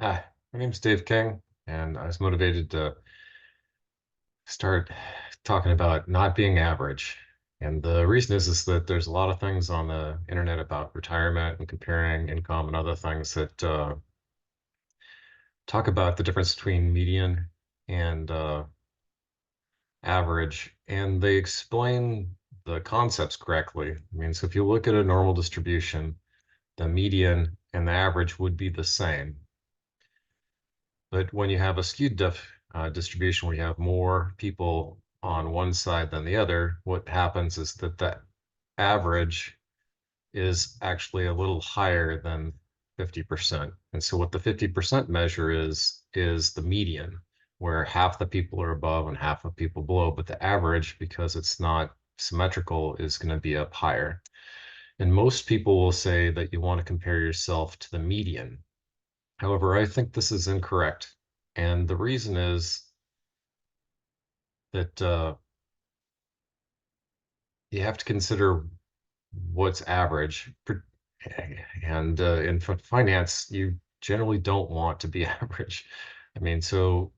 Hi, my name's Dave King, and I was motivated to start talking about not being average. And the reason is that there's a lot of things on the internet about retirement and comparing income and other things that talk about the difference between median and average, and they explain the concepts correctly. I mean, so if you look at a normal distribution, the median and the average would be the same. But when you have a skewed distribution where you have more people on one side than the other, what happens is that the average is actually a little higher than 50%. And so what the 50% measure is the median, where half the people are above and half of people below. But the average, because it's not symmetrical, is going to be up higher. And most people will say that you want to compare yourself to the median. However, I think this is incorrect. And the reason is that you have to consider what's average. And in finance, you generally don't want to be average. I mean, so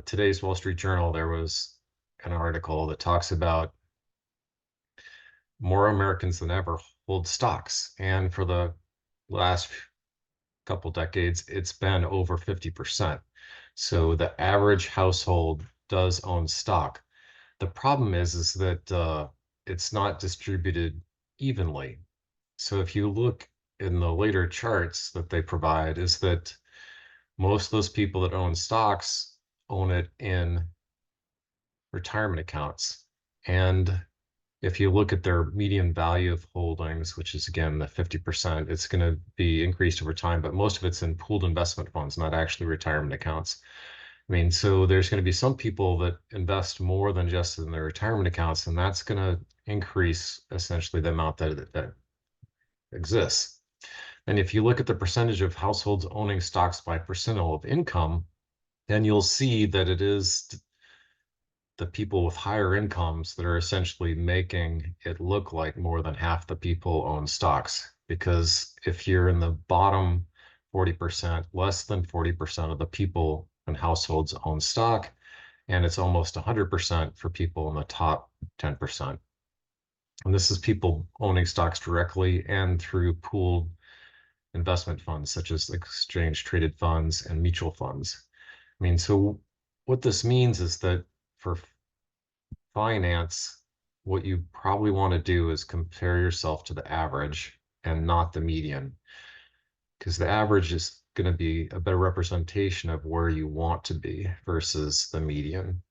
today's Wall Street Journal, there was an article that talks about more Americans than ever hold stocks. And for the last couple decades, it's been over 50%. So the average household does own stock. The problem is that it's not distributed evenly. So if you look in the later charts that they provide, is that most of those people that own stocks own it in retirement accounts. And if you look at their median value of holdings, which is again the 50%, it's going to be increased over time, but most of it's in pooled investment funds, not actually retirement accounts. I mean, so there's going to be some people that invest more than just in their retirement accounts, and that's going to increase essentially the amount that exists. And if you look at the percentage of households owning stocks by percentile of income, then you'll see that it is the people with higher incomes that are essentially making it look like more than half the people own stocks. Because if you're in the bottom 40%, less than 40% of the people and households own stock, and it's almost 100% for people in the top 10%. And this is people owning stocks directly and through pooled investment funds, such as exchange traded funds and mutual funds. I mean, so what this means is that for finance, what you probably want to do is compare yourself to the average and not the median, because the average is going to be a better representation of where you want to be versus the median.